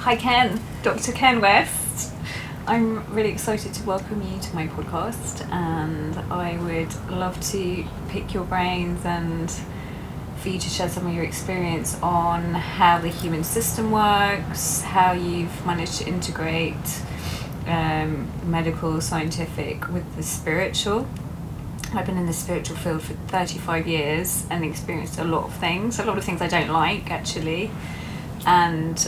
Hi Ken, Dr. Ken West. I'm really excited to welcome you to my podcast, and I would love to pick your brains and for you to share some of your experience on how the human system works, how you've managed to integrate medical, scientific with the spiritual. I've been in the spiritual field for 35 years and experienced a lot of things I don't like actually, and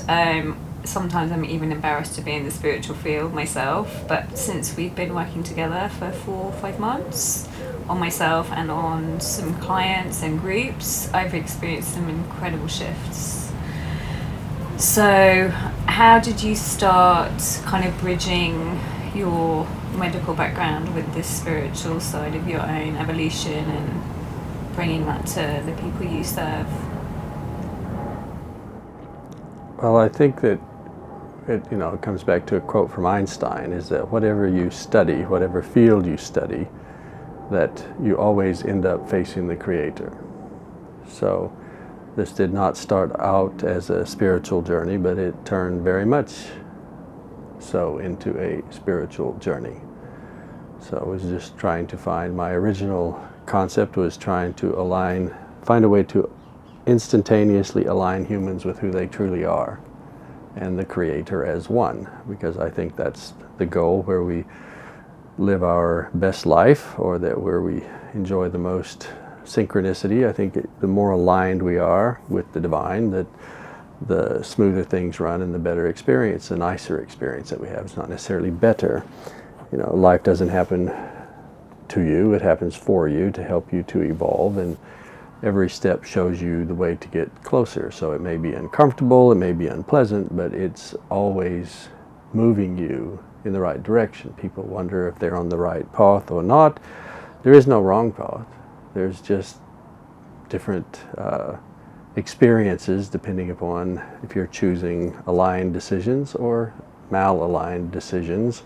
sometimes I'm even embarrassed to be in the spiritual field myself, but since we've been working together for 4 or 5 months on myself and on some clients and groups, I've experienced some incredible shifts. So how did you start kind of bridging your medical background with this spiritual side of your own evolution and bringing that to the people you serve? Well, I think that it comes back to a quote from Einstein, is that whatever you study, whatever field you study, that you always end up facing the Creator. So this did not start out as a spiritual journey, but it turned very much so into a spiritual journey. So I was just trying to find, my original concept was trying to find a way to instantaneously align humans with who they truly are and the Creator as one, because I think that's the goal, where we live our best life, or that where we enjoy the most synchronicity. I think the more aligned we are with the divine, that the smoother things run and the better experience, the nicer experience that we have. It's not necessarily better. Life doesn't happen to you, it happens for you to help you to evolve, and every step shows you the way to get closer. So it may be uncomfortable, it may be unpleasant, but it's always moving you in the right direction. People wonder if they're on the right path or not. There is no wrong path. There's just different experiences depending upon if you're choosing aligned decisions or malaligned decisions.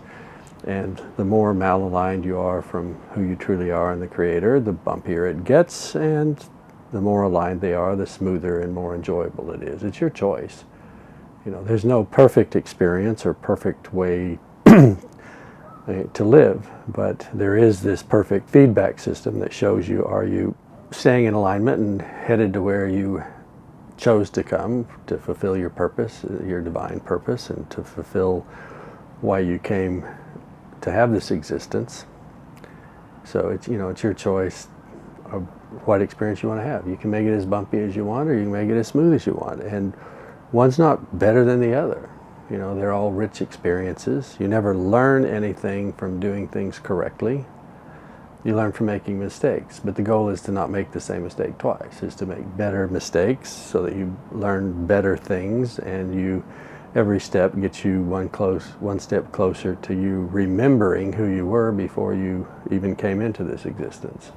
And the more malaligned you are from who you truly are in the Creator, the bumpier it gets, and the more aligned they are, the smoother and more enjoyable it is. It's your choice. There's no perfect experience or perfect way to live, but there is this perfect feedback system that shows you, are you staying in alignment and headed to where you chose to come to fulfill your purpose, your divine purpose, and to fulfill why you came to have this existence. So it's your choice of what experience you want to have. You can make it as bumpy as you want, or you can make it as smooth as you want, and one's not better than the other. They're all rich experiences. You never learn anything from doing things correctly. You learn from making mistakes, but the goal is to not make the same mistake twice, is to make better mistakes so that you learn better things, and every step gets you one step closer to you remembering who you were before you even came into this existence.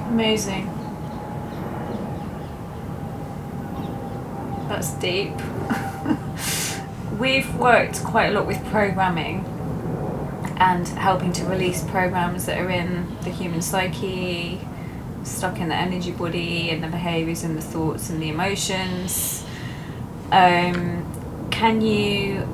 Amazing. That's deep. We've worked quite a lot with programming and helping to release programs that are in the human psyche, stuck in the energy body and the behaviours and the thoughts and the emotions. Can you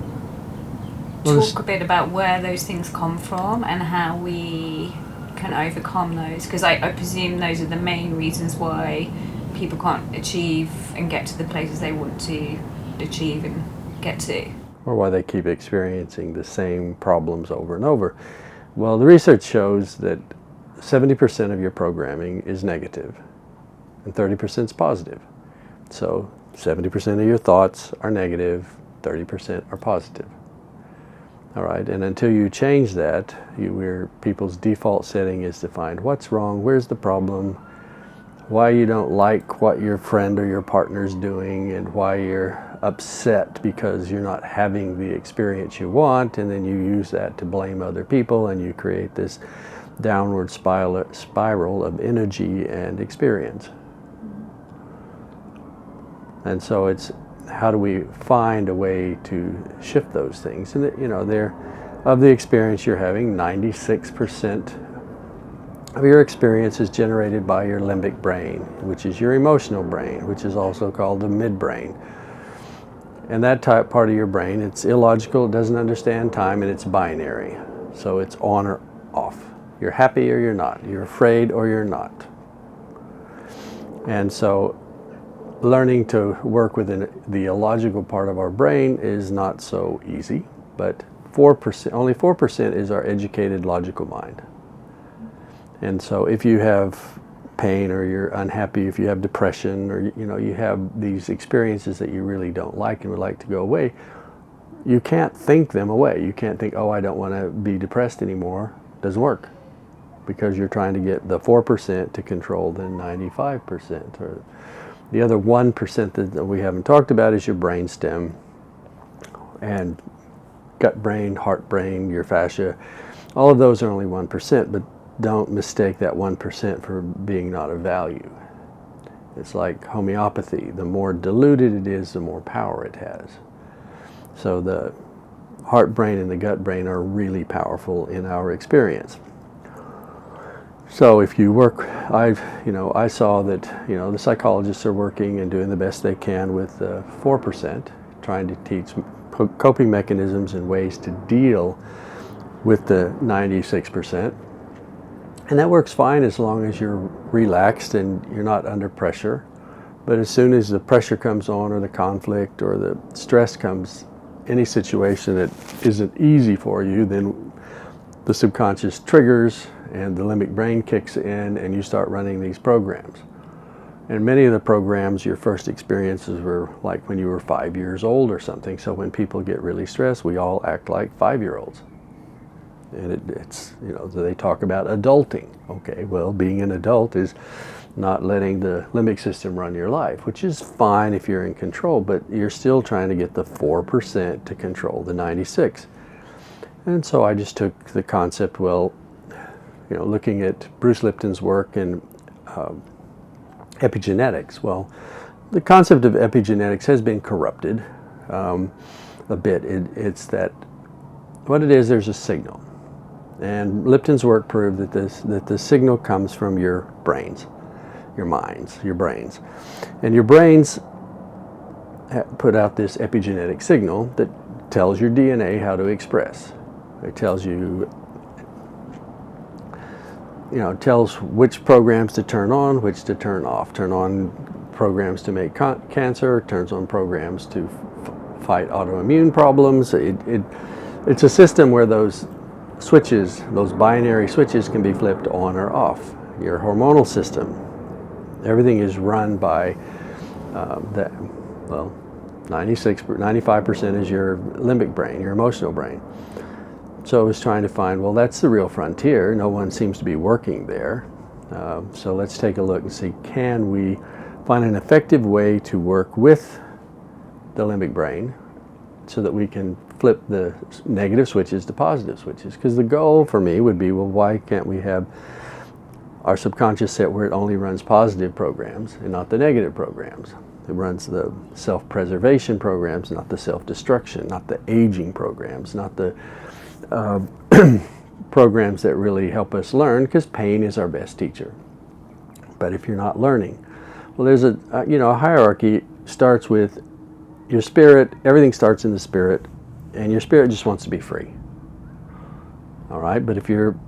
talk a bit about where those things come from and how we can overcome those? Because I presume those are the main reasons why people can't achieve and get to the places they want to achieve and get to. Or why they keep experiencing the same problems over and over. Well, the research shows that 70% of your programming is negative and 30% is positive. So 70% of your thoughts are negative, 30% are positive. All right, and until you change that, people's default setting is to find what's wrong, where's the problem, why you don't like what your friend or your partner's doing, and why you're upset because you're not having the experience you want, and then you use that to blame other people, and you create this downward spiral of energy and experience. And so it's, how do we find a way to shift those things? And they're, of the experience you're having, 96% of your experience is generated by your limbic brain, which is your emotional brain, which is also called the midbrain. And that part of your brain, it's illogical, it doesn't understand time, and it's binary. So it's on or off. You're happy or you're not. You're afraid or you're not. And so learning to work within the illogical part of our brain is not so easy, but 4%, only 4% is our educated logical mind. And so if you have pain or you're unhappy, if you have depression, or you have these experiences that you really don't like and would like to go away, you can't think them away. You can't think, oh, I don't want to be depressed anymore. It doesn't work, because you're trying to get the 4% to control the 95%. Or the other 1% that we haven't talked about is your brain stem and gut brain, heart brain, your fascia. All of those are only 1%, but don't mistake that 1% for being not of value. It's like homeopathy. The more diluted it is, the more power it has. So the heart brain and the gut brain are really powerful in our experience. So if you work, I saw that the psychologists are working and doing the best they can with 4%, trying to teach coping mechanisms and ways to deal with the 96%. And that works fine as long as you're relaxed and you're not under pressure. But as soon as the pressure comes on, or the conflict or the stress comes, any situation that isn't easy for you, then the subconscious triggers and the limbic brain kicks in and you start running these programs. And many of the programs, your first experiences were like when you were 5 years old or something. So when people get really stressed, we all act like 5-year-olds. And it's they talk about adulting. Okay, well, being an adult is not letting the limbic system run your life, which is fine if you're in control, but you're still trying to get the 4% to control the 96. And so I just took the concept, looking at Bruce Lipton's work in epigenetics. Well, the concept of epigenetics has been corrupted a bit. It's that what it is, there's a signal. And Lipton's work proved that the signal comes from your brains, your minds, your brains. And your brains put out this epigenetic signal that tells your DNA how to express. It tells you, tells which programs to turn on, which to turn off. Turn on programs to make cancer, turns on programs to fight autoimmune problems. It's a system where those switches, those binary switches, can be flipped on or off. Your hormonal system, everything is run by 95% is your limbic brain, your emotional brain. So I was trying to find, well, that's the real frontier. No one seems to be working there. So let's take a look and see, can we find an effective way to work with the limbic brain so that we can flip the negative switches to positive switches? Because the goal for me would be, well, why can't we have our subconscious set where it only runs positive programs and not the negative programs? It runs the self-preservation programs, not the self-destruction, not the aging programs, not the programs that really help us learn, because pain is our best teacher. But if you're not learning, well, there's a hierarchy. Starts with your spirit. Everything starts in the spirit, and your spirit just wants to be free. All right, but if you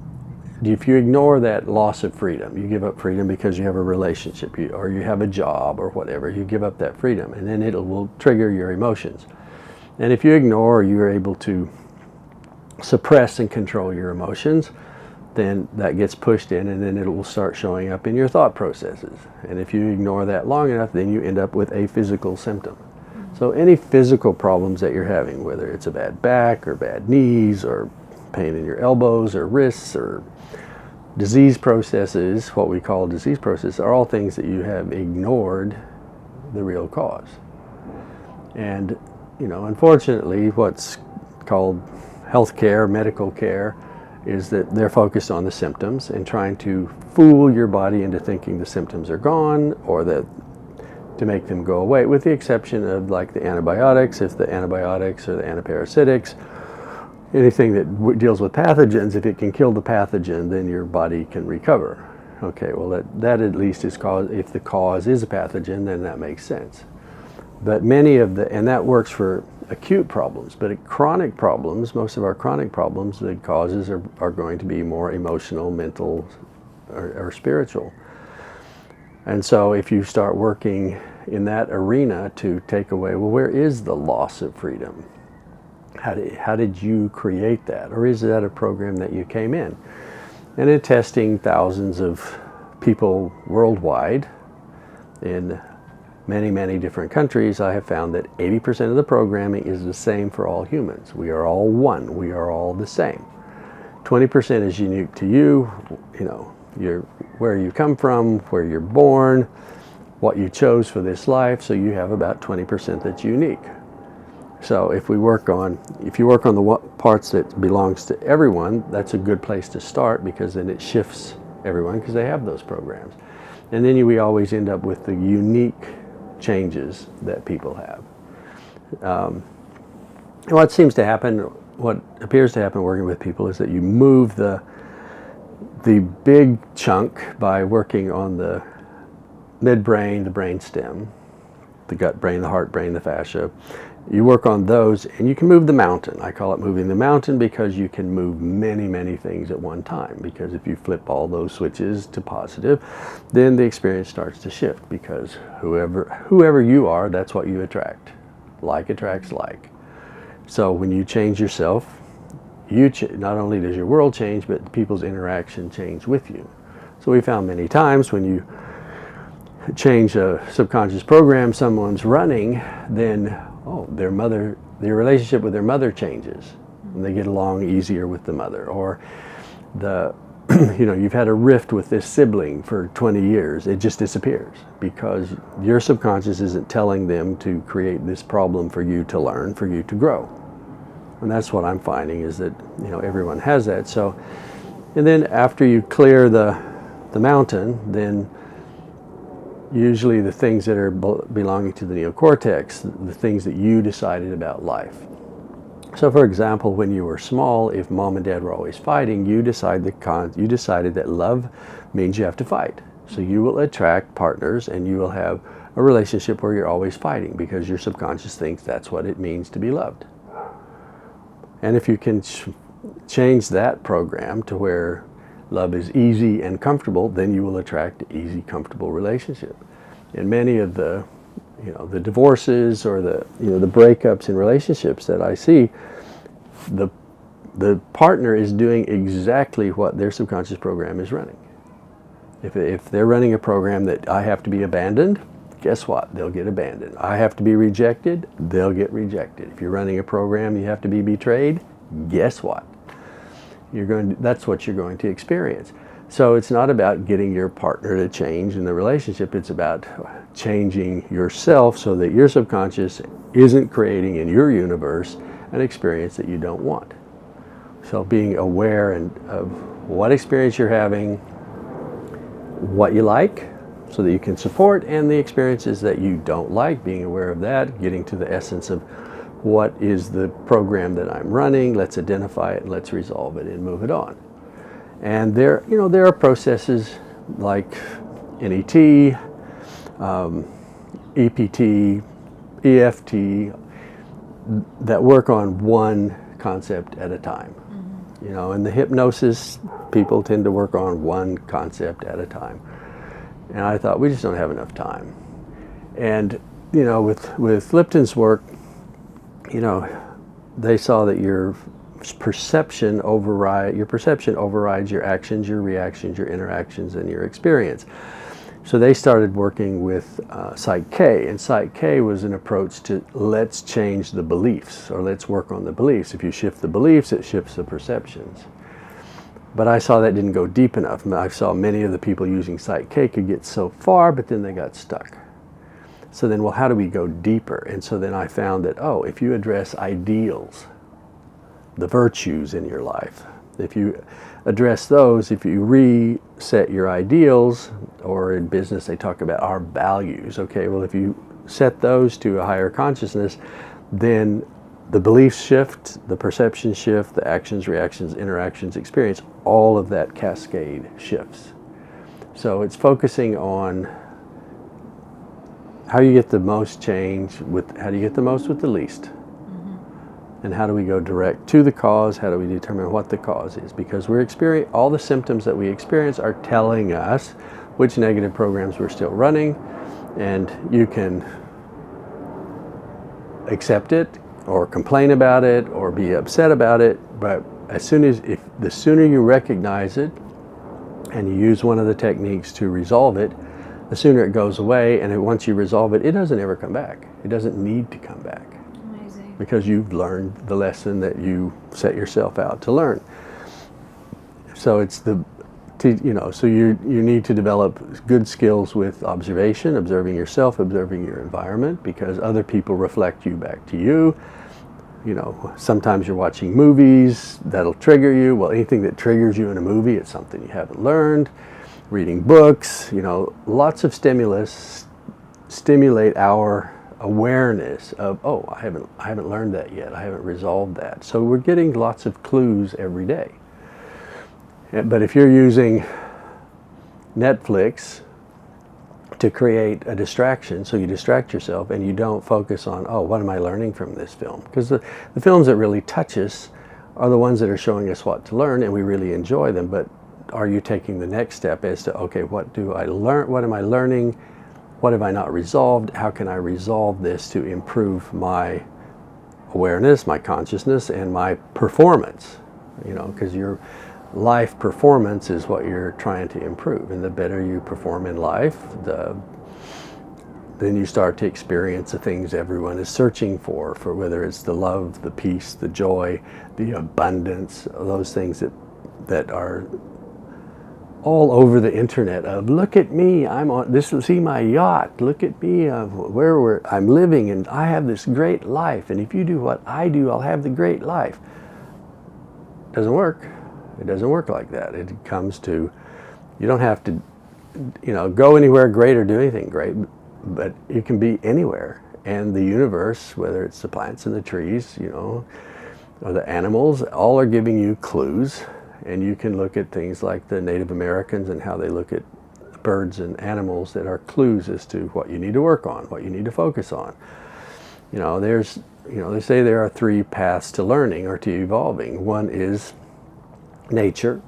ignore that loss of freedom, you give up freedom because you have a relationship, or you have a job, or whatever, you give up that freedom, and then it will trigger your emotions. And if you ignore, or you're able to suppress and control your emotions, then that gets pushed in, and then it will start showing up in your thought processes. And if you ignore that long enough, then you end up with a physical symptom. So any physical problems that you're having, whether it's a bad back or bad knees or pain in your elbows or wrists or disease processes, what we call disease processes, are all things that you have ignored the real cause. And, unfortunately, what's called healthcare, medical care, is that they're focused on the symptoms and trying to fool your body into thinking the symptoms are gone, or that to make them go away, with the exception of like the antibiotics. If the antibiotics or the antiparasitics, anything that deals with pathogens, if it can kill the pathogen, then your body can recover. Okay, well that at least is cause. If the cause is a pathogen, then that makes sense. But many of the, and that works for acute problems, but chronic problems, most of our chronic problems, the causes are going to be more emotional, mental, or spiritual. And so if you start working in that arena to take away, well, where is the loss of freedom? How did you create that? Or is that a program that you came in? And in testing thousands of people worldwide in many, many different countries, I have found that 80% of the programming is the same for all humans. We are all one. We are all the same. 20% is unique to you, where you come from, where you're born, what you chose for this life, so you have about 20% that's unique. So if you work on the parts that belongs to everyone, that's a good place to start, because then it shifts everyone, because they have those programs. And then we always end up with the unique changes that people have. What appears to happen working with people is that you move the big chunk by working on the midbrain, the brain stem, the gut brain, the heart brain, the fascia. You work on those, and you can move the mountain. I call it moving the mountain, because you can move many, many things at one time. Because if you flip all those switches to positive, then the experience starts to shift, because whoever you are, that's what you attract. Like attracts like. So when you change yourself, not only does your world change, but people's interaction change with you. So we found many times when you change a subconscious program someone's running, then their relationship with their mother changes, and they get along easier with the mother. Or you've had a rift with this sibling for 20 years, it just disappears, because your subconscious isn't telling them to create this problem for you to learn, for you to grow. And that's what I'm finding, is that everyone has that. So, and then after you clear the mountain, then usually the things that are belonging to the neocortex, the things that you decided about life. So for example, when you were small, if mom and dad were always fighting, you decided that love means you have to fight. So you will attract partners, and you will have a relationship where you're always fighting, because your subconscious thinks that's what it means to be loved. And if you can change that program to where love is easy and comfortable, then you will attract an easy, comfortable relationship. And many of the divorces or the breakups in relationships that I see, the partner is doing exactly what their subconscious program is running. If they're running a program that I have to be abandoned, guess what? They'll get abandoned. I have to be rejected, they'll get rejected. If you're running a program you have to be betrayed, guess what? That's what you're going to experience. So it's not about getting your partner to change in the relationship, it's about changing yourself so that your subconscious isn't creating in your universe an experience that you don't want. So being aware of what experience you're having, what you like, so that you can support, and the experiences that you don't like, being aware of that, getting to the essence of what is the program that I'm running, let's identify it, let's resolve it, and move it on. And there are processes like NET, EPT, EFT, that work on one concept at a time. Mm-hmm. In the hypnosis, people tend to work on one concept at a time. And I thought, we just don't have enough time. And, with Lipton's work, they saw that your perception overrides your actions, your reactions, your interactions, and your experience. So they started working with Psych K, and Psych K was an approach to let's change the beliefs, or let's work on the beliefs. If you shift the beliefs, it shifts the perceptions. But I saw that didn't go deep enough. I saw many of the people using Psych K could get so far, but then they got stuck. So then, how do we go deeper? And so then I found that, if you address ideals, the virtues in your life, if you address those, if you reset your ideals, or in business they talk about our values, okay, well, if you set those to a higher consciousness, then the beliefs shift, the perception shift, the actions, reactions, interactions, experience, all of that cascade shifts. So it's focusing on how you get the most change with, how do you get the most with the least? And how do we go direct to the cause? How do we determine what the cause is? Because all the symptoms that we experience are telling us which negative programs we're still running, and you can accept it or complain about it or be upset about it, but the sooner you recognize it and you use one of the techniques to resolve it, the sooner it goes away, and once you resolve it, it doesn't ever come back. It doesn't need to come back. Amazing. Because you've learned the lesson that you set yourself out to learn. So so you need to develop good skills with observation, observing yourself, observing your environment, because other people reflect you back to you. You know, sometimes you're watching movies that'll trigger you. Well, anything that triggers you in a movie, it's something you haven't learned. Reading books, lots of stimulus stimulate our awareness of, oh, I haven't learned that yet. I haven't resolved that. So we're getting lots of clues every day. But if you're using Netflix to create a distraction, so you distract yourself and you don't focus on, oh, what am I learning from this film? Because the films that really touch us are the ones that are showing us what to learn, and we really enjoy them. But are you taking the next step as to, okay, what do I learn? What am I learning? What have I not resolved? How can I resolve this to improve my awareness, my consciousness, and my performance? Because your life performance is what you're trying to improve. And the better you perform in life, then you start to experience the things everyone is searching for whether it's the love, the peace, the joy, the abundance, those things that are all over the internet of, look at me, see my yacht, look at me, I'm living, and I have this great life, and if you do what I do, I'll have the great life. Doesn't work. It doesn't work like that. It comes to, you don't have to, go anywhere great or do anything great, but you can be anywhere. And the universe, whether it's the plants and the trees, or the animals, all are giving you clues. And you can look at things like the Native Americans and how they look at birds and animals that are clues as to what you need to work on, what you need to focus on. They say there are 3 paths to learning or to evolving. One is nature.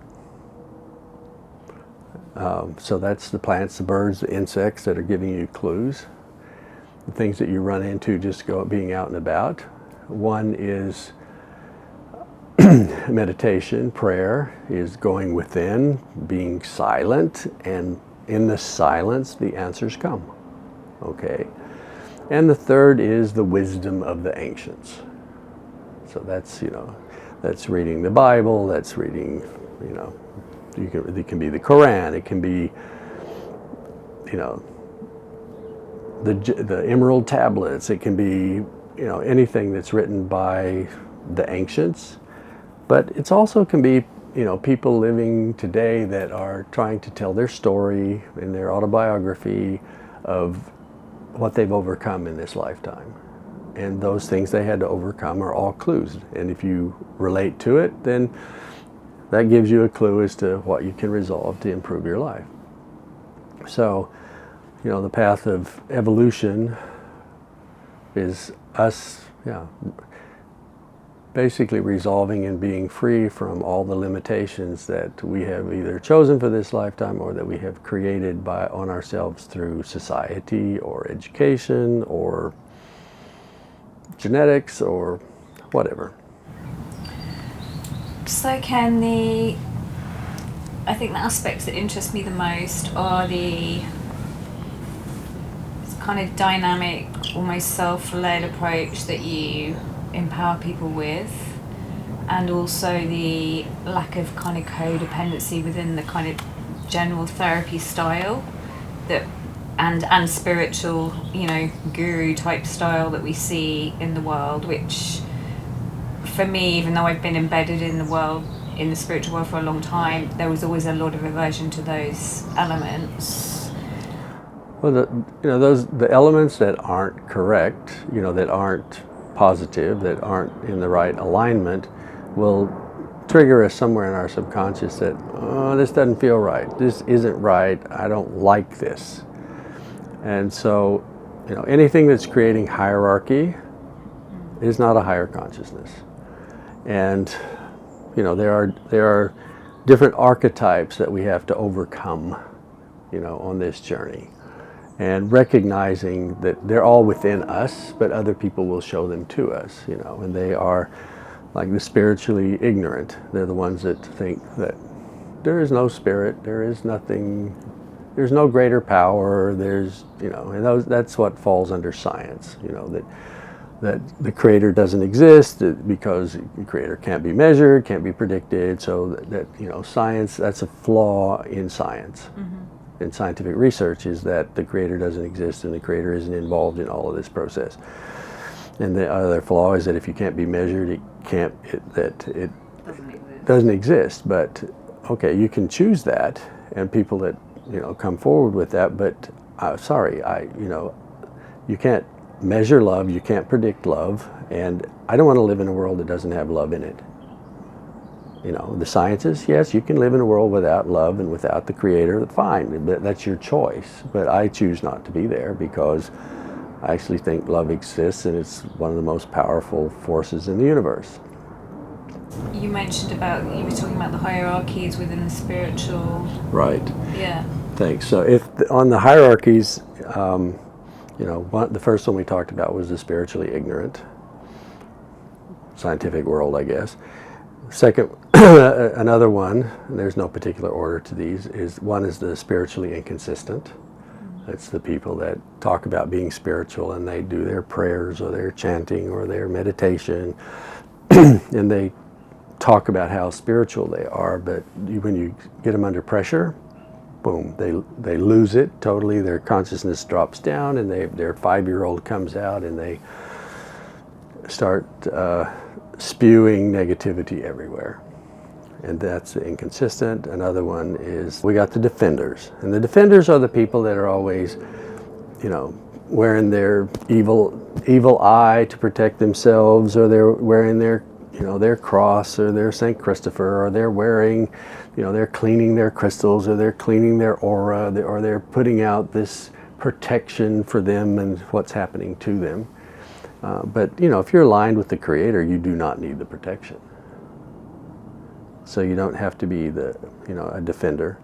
So that's the plants, the birds, the insects that are giving you clues. The things that you run into just being out and about. One is meditation, prayer, is going within, being silent, and in the silence the answers come. Okay? And the third is the wisdom of the ancients. So that's reading the Bible, that's reading, it can be the Quran, it can be, the emerald tablets, it can be, anything that's written by the ancients. But it's also can be, people living today that are trying to tell their story in their autobiography of what they've overcome in this lifetime. And those things they had to overcome are all clues. And if you relate to it, then that gives you a clue as to what you can resolve to improve your life. So, the path of evolution is us, basically resolving and being free from all the limitations that we have either chosen for this lifetime or that we have created on ourselves through society or education or genetics or whatever. So Ken, I think the aspects that interest me the most are the kind of dynamic, almost self-led approach that you empower people with, and also the lack of kind of codependency within the kind of general therapy style and spiritual, guru type style that we see in the world, which for me, even though I've been embedded in the spiritual world for a long time, there was always a lot of aversion to those elements. Well, the elements that aren't correct, that aren't positive, that aren't in the right alignment, will trigger us somewhere in our subconscious that, oh, this doesn't feel right, this isn't right, I don't like this. And so anything that's creating hierarchy is not a higher consciousness. And there are different archetypes that we have to overcome, on this journey. And recognizing that they're all within us, but other people will show them to us, and they are like the spiritually ignorant. They're the ones that think that there is no spirit, there is nothing, there's no greater power, there's, and that's what falls under science, that the creator doesn't exist because the creator can't be measured, can't be predicted, so that science, that's a flaw in science. In scientific research, is that the creator doesn't exist and the creator isn't involved in all of this process. And the other flaw is that if you can't be measured, it doesn't exist. But okay, you can choose that, and people that come forward with that. But you can't measure love, you can't predict love, and I don't want to live in a world that doesn't have love in it. The sciences, yes, you can live in a world without love and without the creator, fine, that's your choice. But I choose not to be there because I actually think love exists and it's one of the most powerful forces in the universe. You mentioned you were talking about the hierarchies within the spiritual. Right. Yeah. Thanks. So on the hierarchies, the first one we talked about was the spiritually ignorant, scientific world, I guess. Second, another one, and there's no particular order to these, is the spiritually inconsistent. It's the people that talk about being spiritual and they do their prayers or their chanting or their meditation and they talk about how spiritual they are, but when you get them under pressure, boom, they lose it totally. Their consciousness drops down and their 5-year-old comes out and they start spewing negativity everywhere. And that's inconsistent. Another one is we got the defenders. And the defenders are the people that are always, wearing their evil eye to protect themselves, or they're wearing their cross or their St. Christopher, or they're wearing, they're cleaning their crystals, or they're cleaning their aura, or they're putting out this protection for them and what's happening to them. But if you're aligned with the creator, you do not need the protection. So you don't have to be a defender.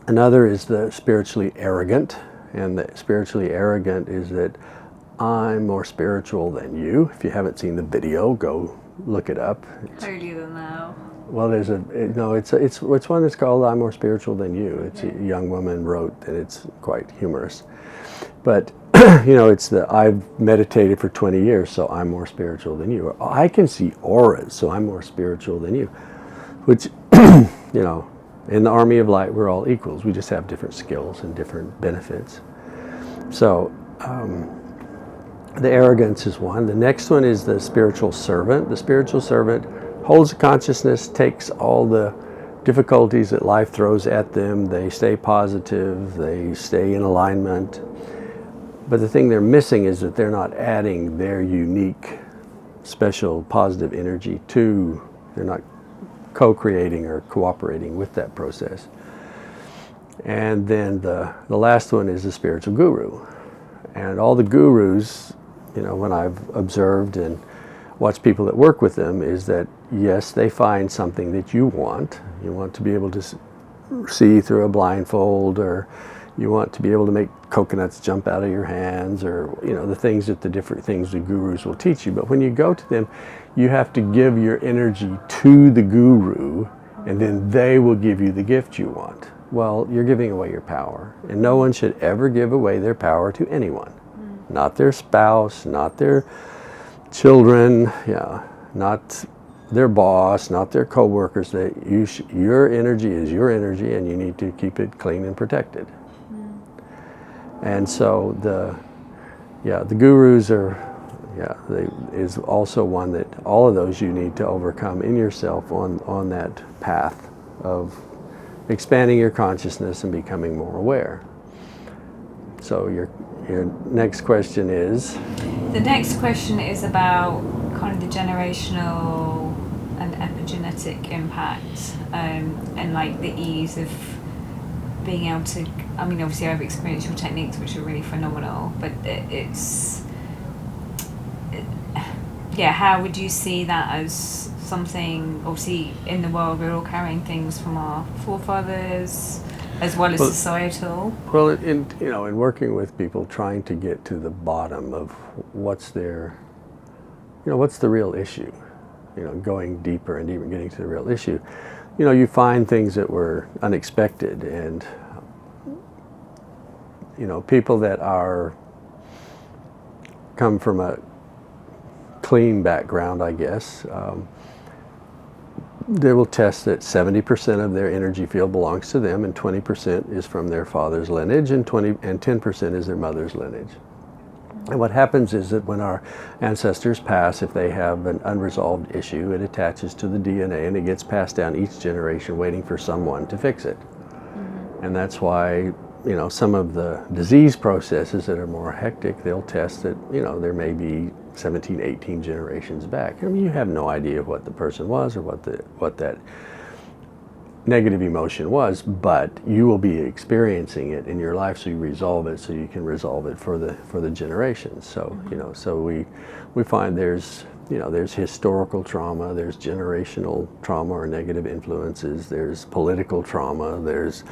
Another is the spiritually arrogant, and the spiritually arrogant is that I'm more spiritual than you. If you haven't seen the video, go look it up. Holier than thou. Well, it's one that's called "I'm More Spiritual Than You." It's a young woman wrote, and it's quite humorous. But it's I've meditated for 20 years, so I'm more spiritual than you. Or, I can see auras, so I'm more spiritual than you. Which, in the army of light, we're all equals. We just have different skills and different benefits. So, the arrogance is one. The next one is the spiritual servant. The spiritual servant holds the consciousness, takes all the difficulties that life throws at them. They stay positive. They stay in alignment. But the thing they're missing is that they're not adding their unique, special, positive energy they're not co-creating or cooperating with that process. And then the last one is the spiritual guru. And all the gurus, when I've observed and watched people that work with them, is that yes, they find something that you want. You want to be able to see through a blindfold, or you want to be able to make coconuts jump out of your hands, or the different things the gurus will teach you. But when you go to them, you have to give your energy to the guru, and then they will give you the gift you want. Well, you're giving away your power, and no one should ever give away their power to anyone. Not their spouse, not their children, not their boss, not their co-workers. Your energy is your energy, and you need to keep it clean and protected. And so the gurus is also one that all of those you need to overcome in yourself on that path of expanding your consciousness and becoming more aware. So your next question is? The next question is about kind of the generational and epigenetic impact, and like the ease of being able to, I mean, obviously I've experienced your techniques, which are really phenomenal, but yeah, how would you see that as something, obviously in the world we're all carrying things from our forefathers as well as societal? Well, in working with people, trying to get to the bottom of what's the real issue, going deeper and deeper, getting to the real issue, you find things that were unexpected, and people that come from a clean background, I guess, they will test that 70% of their energy field belongs to them, and 20% is from their father's lineage, and 10% is their mother's lineage. And what happens is that when our ancestors pass, if they have an unresolved issue, it attaches to the DNA and it gets passed down each generation, waiting for someone to fix it. Mm-hmm. And that's why, some of the disease processes that are more hectic, they'll test that, there may be 17, 18 generations back. I mean, you have no idea what the person was or what that negative emotion was, but you will be experiencing it in your life, so you resolve it, so you can resolve it for the generations. So Mm-hmm. So we find there's historical trauma, there's generational trauma or negative influences, there's political trauma, there's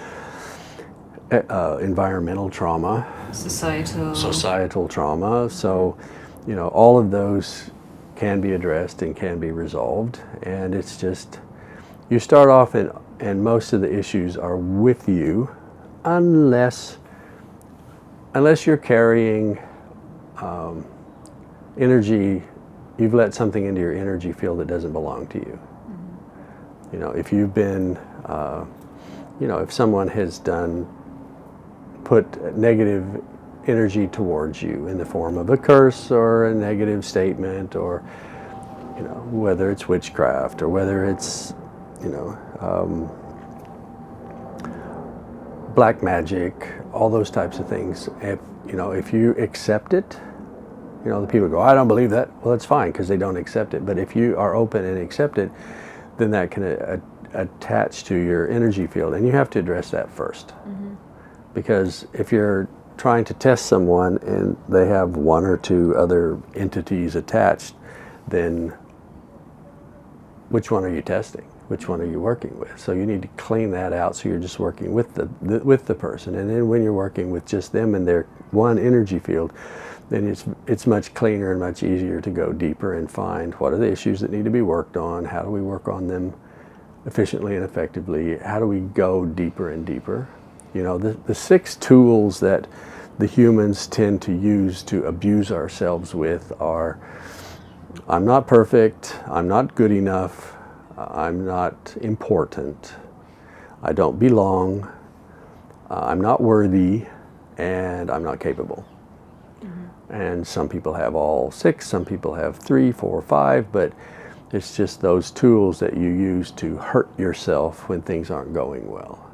environmental trauma, societal trauma. So all of those can be addressed and can be resolved, and it's just, you start off and most of the issues are with you, unless you're carrying energy, you've let something into your energy field that doesn't belong to you. Mm-hmm. If you've been, if someone has put negative energy towards you in the form of a curse or a negative statement, or whether it's witchcraft or whether it's black magic, all those types of things. If you accept it, the people go, I don't believe that. Well, it's fine, because they don't accept it. But if you are open and accept it, then that can attach to your energy field, and you have to address that first. Mm-hmm. Because if you're trying to test someone and they have one or two other entities attached, then which one are you testing? Which one are you working with? So you need to clean that out, so you're just working with the person. And then when you're working with just them and their one energy field, then it's much cleaner and much easier to go deeper and find what are the issues that need to be worked on, how do we work on them efficiently and effectively, how do we go deeper and deeper. The 6 tools that the humans tend to use to abuse ourselves with are: I'm not perfect, I'm not good enough, I'm not important, I don't belong, I'm not worthy, and I'm not capable. Mm-hmm. And some people have all 6, some people have 3, 4, 5, but it's just those tools that you use to hurt yourself when things aren't going well.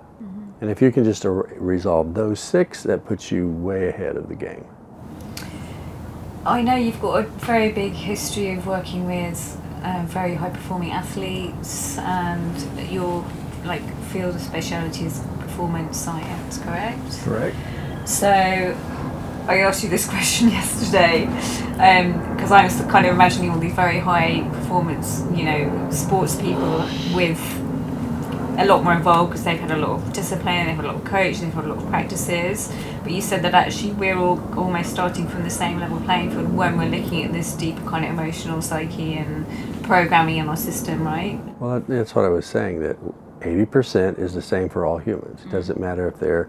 And if you can just resolve those 6, that puts you way ahead of the game. I know you've got a very big history of working with very high-performing athletes, and your field of speciality is performance science, correct? Correct. So I asked you this question yesterday because I was kind of imagining all these very high-performance, sports people with a lot more involved, because they've had a lot of discipline, they've had a lot of coaching, they've had a lot of practices. But you said that actually we're all almost starting from the same level playing field when we're looking at this deeper kind of emotional psyche and programming in our system, right? Well, that's what I was saying, that 80% is the same for all humans. It doesn't matter if they're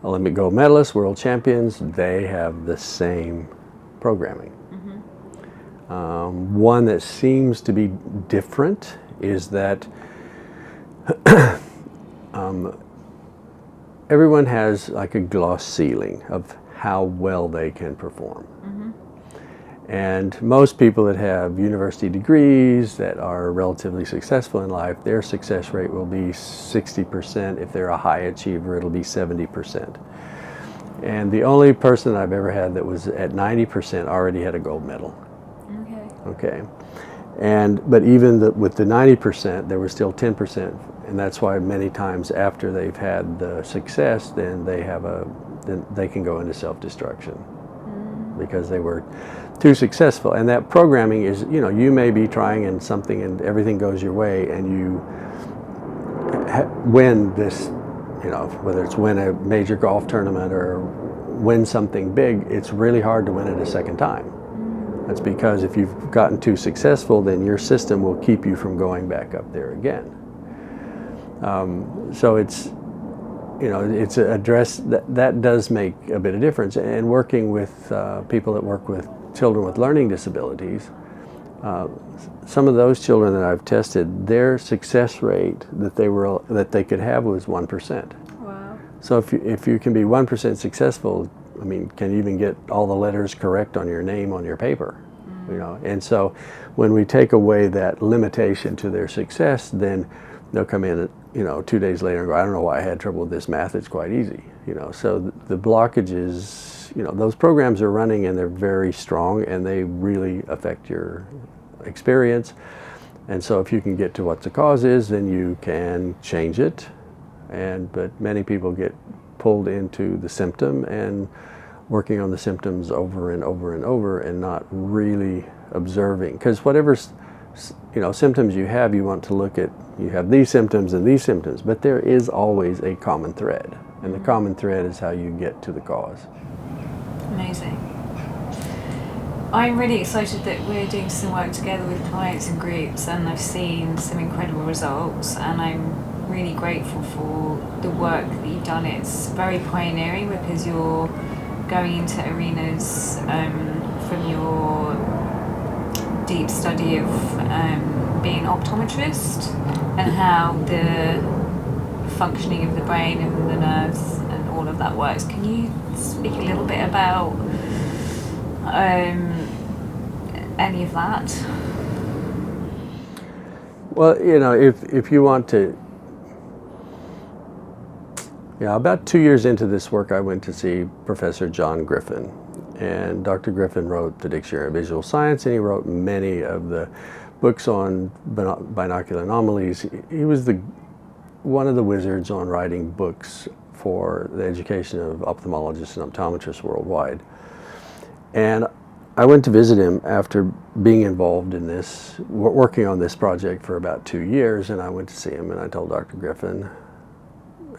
Olympic gold medalists, world champions, they have the same programming. Mm-hmm. One that seems to be different is that everyone has a gloss ceiling of how well they can perform. Mm-hmm. And most people that have university degrees that are relatively successful in life, their success rate will be 60%. If they're a high achiever, it'll be 70%. And the only person I've ever had that was at 90% already had a gold medal. Okay. But even with the 90%, there was still 10%, and that's why many times after they've had the success, then they can go into self-destruction because they were too successful. And that programming is, you may be trying in something and everything goes your way, and you win this, whether it's win a major golf tournament or win something big, it's really hard to win it a second time. That's because if you've gotten too successful, then your system will keep you from going back up there again. So it's address that does make a bit of difference. And working with people that work with children with learning disabilities, some of those children that I've tested, their success rate that they could have was 1%. Wow. So if you can be 1% successful, I mean, can you even get all the letters correct on your name on your paper? And so when we take away that limitation to their success, then they'll come in, 2 days later and go, I don't know why I had trouble with this math, it's quite easy. So the blockages, those programs are running and they're very strong and they really affect your experience. And so if you can get to what the cause is, then you can change it. But many people get pulled into the symptom and working on the symptoms over and over and over and not really observing. Because whatever symptoms you have, you want to look at, you have these symptoms and these symptoms, but there is always a common thread. And the common thread is how you get to the cause. Amazing. I'm really excited that we're doing some work together with clients and groups, and I've seen some incredible results, and I'm really grateful for the work that you've done. It's very pioneering because you're going into arenas from your deep study of being an optometrist and how the functioning of the brain and the nerves and all of that works. Can you speak a little bit about any of that? Well, if you want to, about 2 years into this work, I went to see Professor John Griffin. And Dr. Griffin wrote the Dictionary of Visual Science, and he wrote many of the books on binocular anomalies. He was one of the wizards on writing books for the education of ophthalmologists and optometrists worldwide. And I went to visit him after being involved in this, working on this project for about 2 years, and I went to see him and I told Dr. Griffin,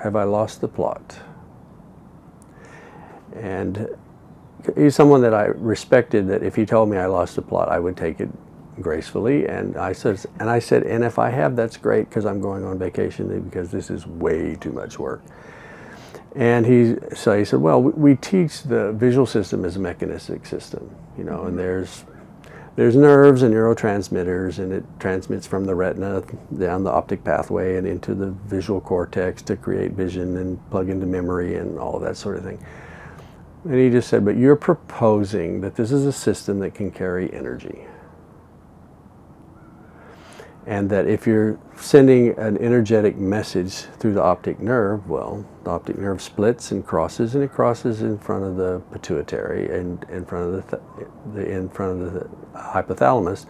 have I lost the plot? And he's someone that I respected, that if he told me I lost the plot, I would take it gracefully. And I said, and if I have, that's great, because I'm going on vacation, because this is way too much work. And he said, well, we teach the visual system as a mechanistic system, and there's nerves and neurotransmitters, and it transmits from the retina down the optic pathway and into the visual cortex to create vision and plug into memory and all of that sort of thing. And he just said, but you're proposing that this is a system that can carry energy. And that if you're sending an energetic message through the optic nerve, well, the optic nerve splits and it crosses in front of the pituitary and in front of the hypothalamus,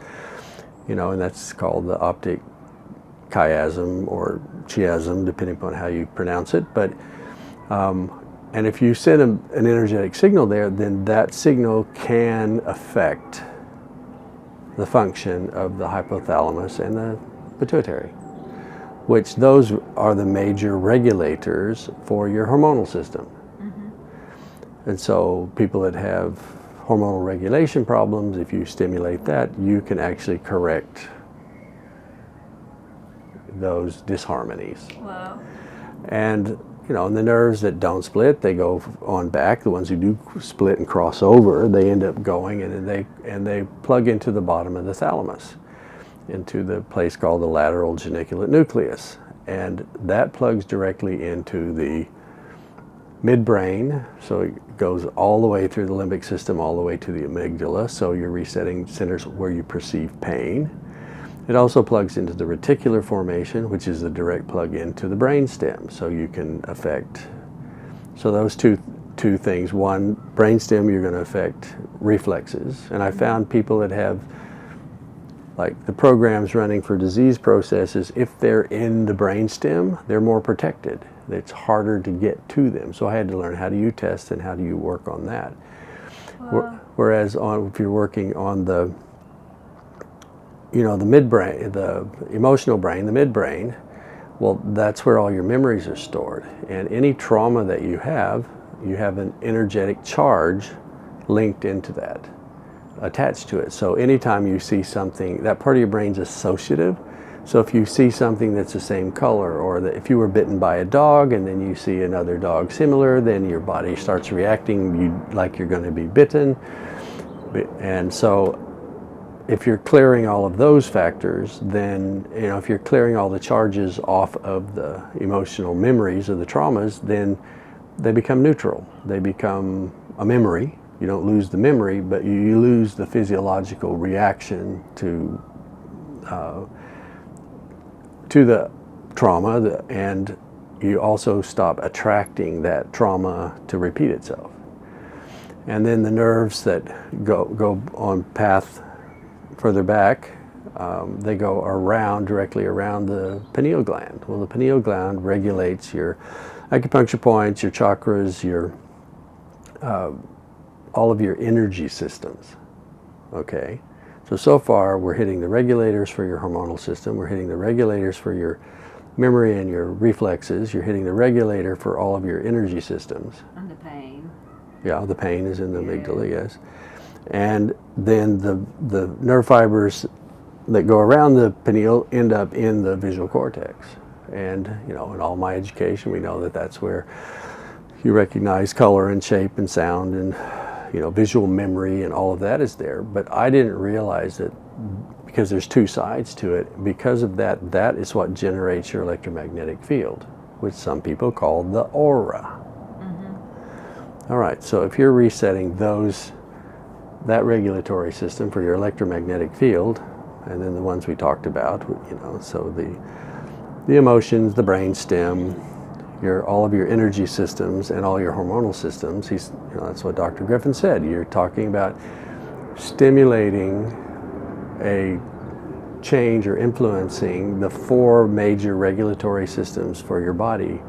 and that's called the optic chiasm or chiasm, depending upon how you pronounce it. But and if you send an energetic signal there, then that signal can affect the function of the hypothalamus and the pituitary, which those are the major regulators for your hormonal system. Mm-hmm. And so people that have hormonal regulation problems, if you stimulate that, you can actually correct those disharmonies. Wow. And and the nerves that don't split, they go on back. The ones who do split and cross over, they end up going and they plug into the bottom of the thalamus, into the place called the lateral geniculate nucleus. And that plugs directly into the midbrain. So it goes all the way through the limbic system, all the way to the amygdala. So you're resetting centers where you perceive pain. It also plugs into the reticular formation, which is the direct plug into the brainstem, so you can affect. So those two things. One, brainstem, you're going to affect reflexes. And I found people that have like the programs running for disease processes, if they're in the brainstem, they're more protected. It's harder to get to them. So I had to learn, how do you test and how do you work on that? Whereas if you're working on the, the midbrain, the emotional brain, the midbrain, well, that's where all your memories are stored. And any trauma that you have an energetic charge linked into that, attached to it. So anytime you see something, that part of your brain's associative. So if you see something that's the same color, or that if you were bitten by a dog and then you see another dog similar, then your body starts reacting like you're going to be bitten. And so if you're clearing all of those factors, then, if you're clearing all the charges off of the emotional memories of the traumas, then they become neutral. They become a memory. You don't lose the memory, but you lose the physiological reaction to the trauma, and you also stop attracting that trauma to repeat itself. And then the nerves that go on path further back, they go directly around the pineal gland. Well, the pineal gland regulates your acupuncture points, your chakras, all of your energy systems. Okay, so far we're hitting the regulators for your hormonal system, we're hitting the regulators for your memory and your reflexes, you're hitting the regulator for all of your energy systems. And the pain. Yeah, the pain is in the amygdala, yes. And then the nerve fibers that go around the pineal end up in the visual cortex. And, in all my education, we know that that's where you recognize color and shape and sound and, visual memory and all of that is there. But I didn't realize that, because there's two sides to it, because of that, that is what generates your electromagnetic field, which some people call the aura. Mm-hmm. All right, so if you're resetting that regulatory system for your electromagnetic field, and then the ones we talked about, so the emotions, the brain stem, all of your energy systems and all your hormonal systems. That's what Dr. Griffin said. You're talking about stimulating a change or influencing the 4 major regulatory systems for your body.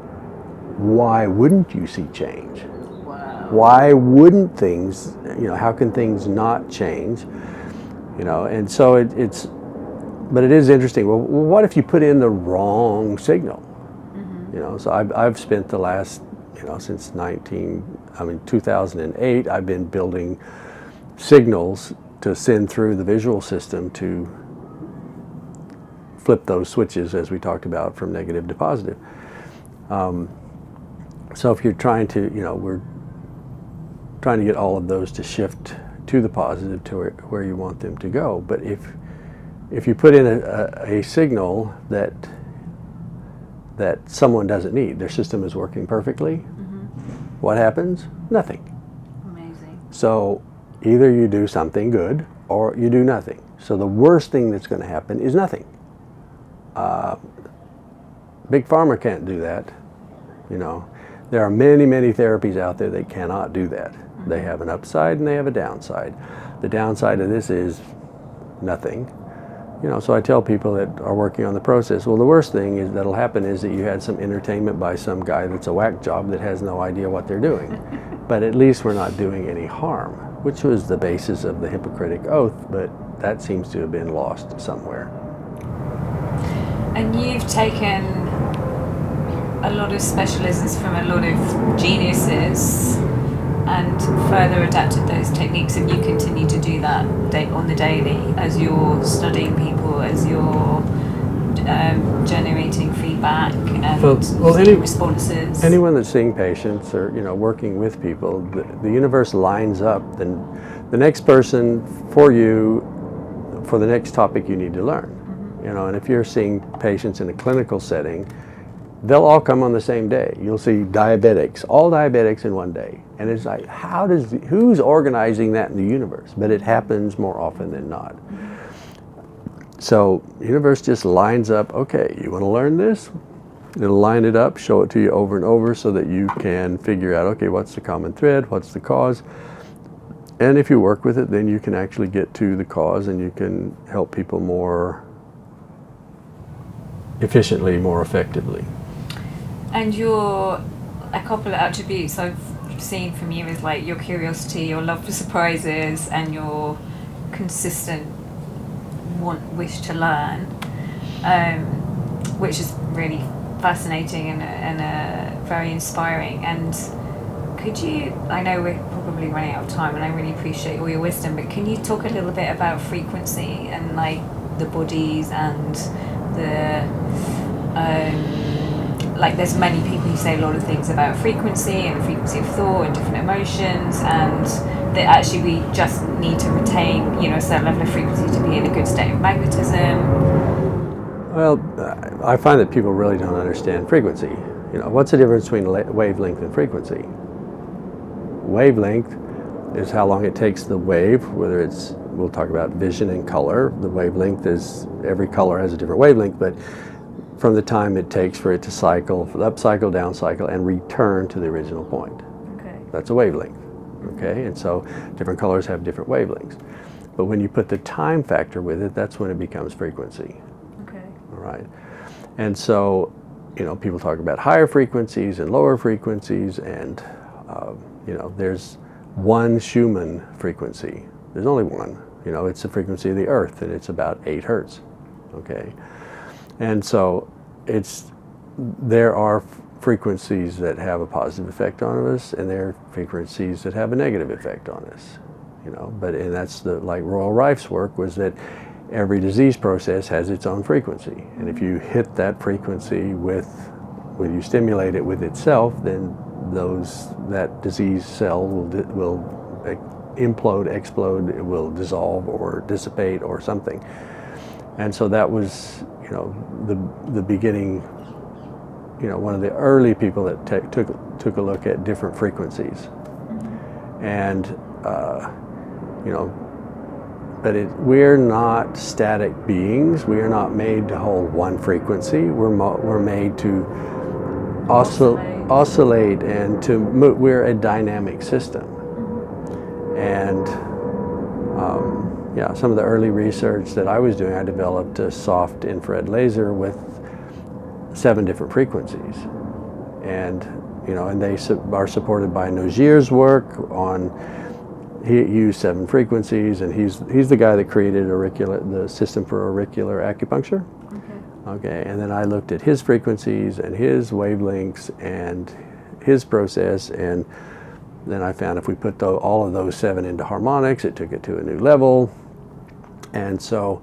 Why wouldn't you see change? Wow. Why wouldn't things, how can things not change? And so but it is interesting. Well, what if you put in the wrong signal? Mm-hmm. So I've spent the last, since 2008, I've been building signals to send through the visual system to flip those switches, as we talked about, from negative to positive. So if you're trying to, we're trying to get all of those to shift to the positive, to where you want them to go. But if you put in a signal that someone doesn't need, their system is working perfectly, mm-hmm. What happens? Nothing. Amazing. So either you do something good or you do nothing. So the worst thing that's going to happen is nothing. Big Pharma can't do that. There are many, many therapies out there that cannot do that. Mm-hmm. They have an upside and they have a downside. The downside of this is nothing. So I tell people that are working on the process, well, the worst thing that'll happen is that you had some entertainment by some guy that's a whack job that has no idea what they're doing. But at least we're not doing any harm, which was the basis of the Hippocratic Oath, but that seems to have been lost somewhere. And you've taken a lot of specialisms from a lot of geniuses and further adapted those techniques, and you continue to do that on the daily as you're studying people, as you're generating feedback and responses. Anyone that's seeing patients or working with people, the universe lines up then the next person for you for the next topic you need to learn. Mm-hmm. And if you're seeing patients in a clinical setting, they'll all come on the same day. You'll see all diabetics in one day. And it's like, who's organizing that in the universe? But it happens more often than not. So the universe just lines up, okay, you want to learn this? It'll line it up, show it to you over and over so that you can figure out, okay, what's the common thread? What's the cause? And if you work with it, then you can actually get to the cause, and you can help people more efficiently, more effectively. And a couple of attributes I've seen from you is like your curiosity, your love for surprises, and your consistent wish to learn, which is really fascinating and very inspiring. And could you, I know we're probably running out of time and I really appreciate all your wisdom, but can you talk a little bit about frequency and like the bodies and the like there's many people who say a lot of things about frequency and the frequency of thought and different emotions, and that actually we just need to retain, a certain level of frequency to be in a good state of magnetism. Well, I find that people really don't understand frequency. What's the difference between wavelength and frequency? Wavelength is how long it takes the wave, whether it's, we'll talk about vision and color. The wavelength is, every color has a different wavelength, but from the time it takes for it to cycle, up cycle, down cycle, and return to the original point. Okay. That's a wavelength, okay? And so different colors have different wavelengths. But when you put the time factor with it, that's when it becomes frequency. Okay. All right. And so, people talk about higher frequencies and lower frequencies, and, there's one Schumann frequency. There's only one. It's the frequency of the Earth, and it's about 8 hertz, okay? And so there are frequencies that have a positive effect on us, and there are frequencies that have a negative effect on us, and that's like Royal Rife's work was that every disease process has its own frequency. And if you hit that frequency when you stimulate it with itself, then that disease cell will implode, explode, it will dissolve or dissipate or something. And so that was, the beginning, one of the early people that took a look at different frequencies. Mm-hmm. And, but we're not static beings. We are not made to hold one frequency. We're made to oscillate and to move. We're a dynamic system. Mm-hmm. And some of the early research that I was doing, I developed a soft infrared laser with 7 different frequencies. And, and they are supported by Nogier's work on, he used 7 frequencies, and he's the guy that created the system for auricular acupuncture. Okay, and then I looked at his frequencies and his wavelengths and his process, and then I found if we put all of those 7 into harmonics, it took it to a new level. And so,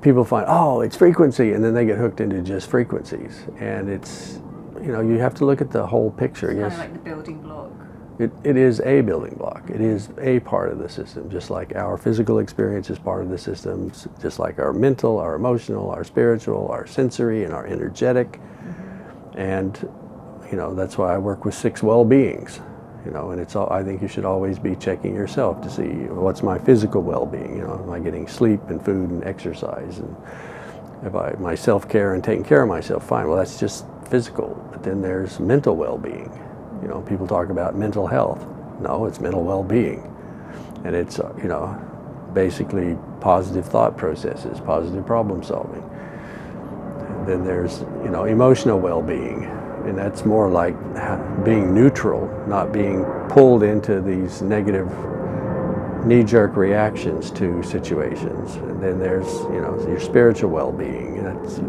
people find, it's frequency, and then they get hooked into just frequencies. And it's, you have to look at the whole picture. It's kind of like the building block. It is a building block. It is a part of the system, just like our physical experience is part of the system, just like our mental, our emotional, our spiritual, our sensory, and our energetic. Mm-hmm. And, that's why I work with 6 well-beings. And it's all, I think you should always be checking yourself to see what's my physical well-being. Am I getting sleep and food and exercise, and my self-care and taking care of myself? Fine. Well, that's just physical. But then there's mental well-being. People talk about mental health. No, it's mental well-being, and it's basically positive thought processes, positive problem solving. And then there's emotional well-being. And that's more like being neutral, not being pulled into these negative knee-jerk reactions to situations. And then there's, your spiritual well-being. And that's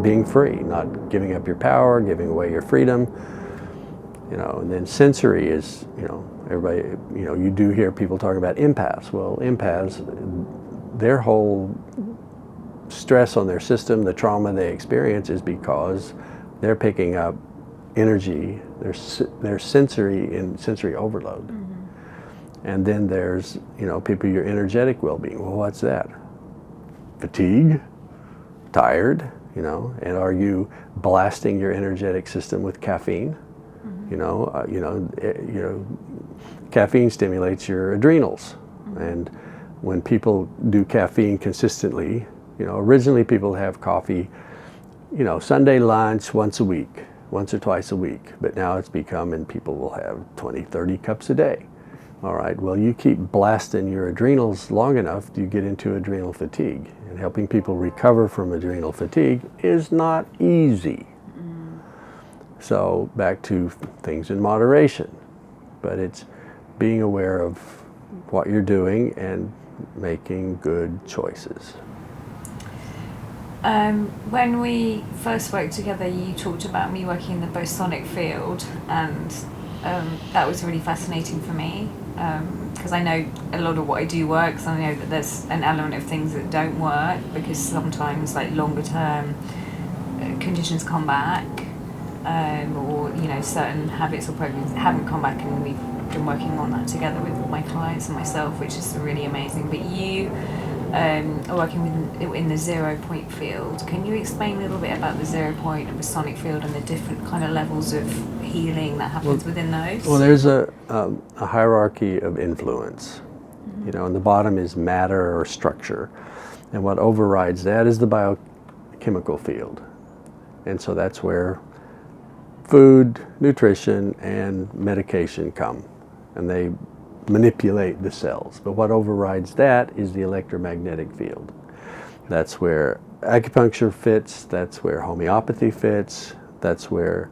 being free, not giving up your power, giving away your freedom. And then sensory is, everybody, you do hear people talking about empaths. Well, empaths, their whole stress on their system, the trauma they experience is because they're picking up energy, their sensory overload. Mm-hmm. And then there's, people, your energetic well-being. Well, what's that? Fatigue, tired, and are you blasting your energetic system with caffeine? Mm-hmm. Caffeine stimulates your adrenals. Mm-hmm. And when people do caffeine consistently, originally people have coffee, Sunday lunch once a week. once or twice a week. But now it's become, and people will have 20, 30 cups a day. All right, well, you keep blasting your adrenals long enough, you get into adrenal fatigue. And helping people recover from adrenal fatigue is not easy. So back to things in moderation. But it's being aware of what you're doing and making good choices. When we first worked together, you talked about me working in the bosonic field, and that was really fascinating for me, because I know a lot of what I do works, and I know that there's an element of things that don't work, because sometimes, like, longer term conditions come back, or, you know, certain habits or programs haven't come back, and we've been working on that together with my clients and myself, which is really amazing. But you are working in the 0 point field. Can you explain a little bit about the 0 point and the sonic field and the different kind of levels of healing that happens within those? Well, there's a hierarchy of influence. You know, and the bottom is matter or structure. And what overrides that is the biochemical field. And so that's where food, nutrition, and medication come. And they manipulate the cells. But what overrides that is the electromagnetic field. That's where acupuncture fits, that's where homeopathy fits, that's where,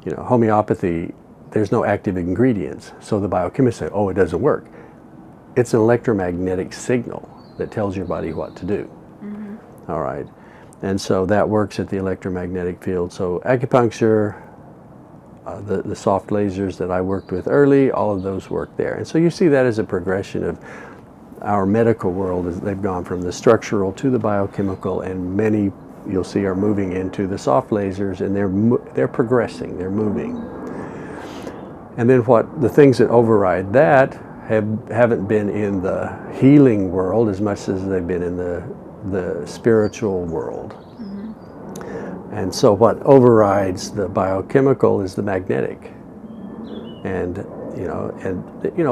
you know, homeopathy, there's no active ingredients. So the biochemists say, oh, it doesn't work. It's an electromagnetic signal that tells your body what to do. All right. And so that works at the electromagnetic field. So acupuncture, the soft lasers that I worked with early, all of those work there. And so you see that as a progression of our medical world, as they've gone from the structural to the biochemical, and many you'll see are moving into the soft lasers, and they're progressing, they're moving. And then the things that override that haven't been in the healing world as much as they've been in the spiritual world. And so what overrides the biochemical is the magnetic. And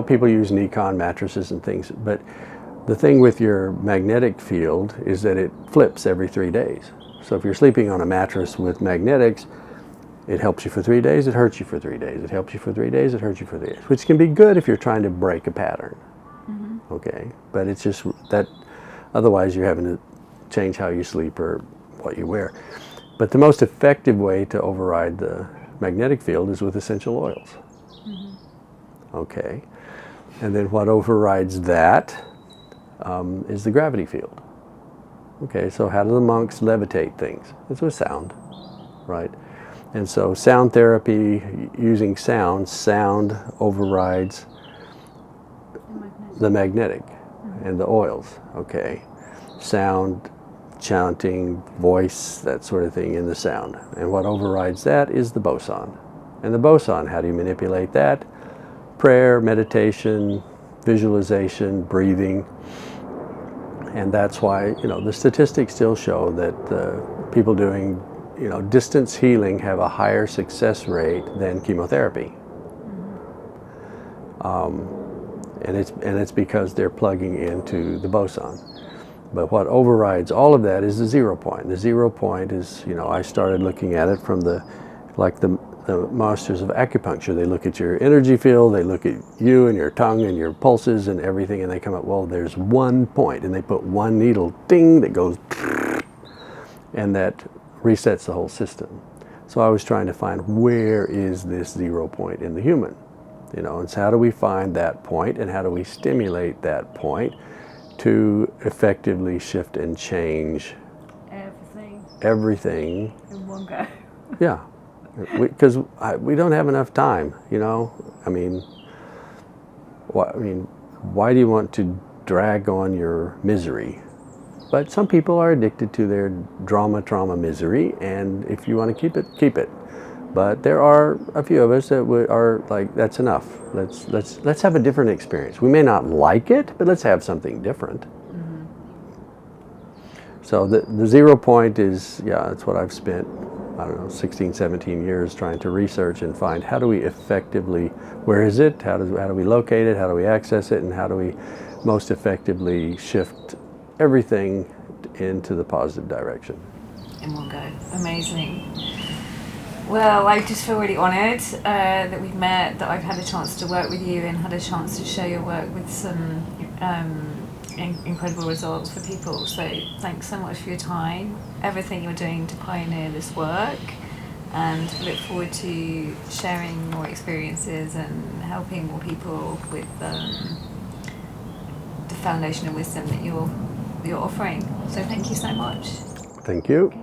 people use Nikon mattresses and things, but the thing with your magnetic field is that it flips every 3 days. So if you're sleeping on a mattress with magnetics, it helps you for 3 days, it hurts you for 3 days. It helps you for 3 days, it hurts you for 3 days, which can be good if you're trying to break a pattern. Okay, but it's just that otherwise you're having to change how you sleep or what you wear. But the most effective way to override the magnetic field is with essential oils. Okay, and then what overrides that is the gravity field. Okay, so how do the monks levitate things? It's with sound, right? And so sound therapy, using sound overrides the magnetic and the oils, okay? Sound, chanting, voice, that sort of thing in the sound. And what overrides that is the boson. And the boson, how do you manipulate that? Prayer, meditation, visualization, breathing. And that's why, the statistics still show that people doing, distance healing have a higher success rate than chemotherapy. And it's because they're plugging into the boson. But what overrides all of that is the 0 point. The 0 point is, I started looking at it from the masters of acupuncture. They look at your energy field, they look at you and your tongue and your pulses and everything, and they come up, well, there's 1 point, and they put one needle, ding, that goes, and that resets the whole system. So I was trying to find, where is this 0 point in the human? And so how do we find that point, and how do we stimulate that point to effectively shift and change everything in one go? Yeah, because we don't have enough time. Why do you want to drag on your misery? But some people are addicted to their trauma, misery, and if you want to keep it, keep it. But there are a few of us that are like, that's enough. Let's have a different experience. We may not like it, but let's have something different. So the 0 point is, that's what I've spent, 16, 17 years trying to research and find, how do we effectively, where is it? How do we locate it? How do we access it? And how do we most effectively shift everything into the positive direction? In one go. Amazing. Well, I just feel really honoured that we've met, that I've had a chance to work with you and had a chance to share your work with some incredible results for people. So thanks so much for your time, everything you're doing to pioneer this work, and look forward to sharing more experiences and helping more people with the foundational wisdom that you're offering. So thank you so much. Thank you.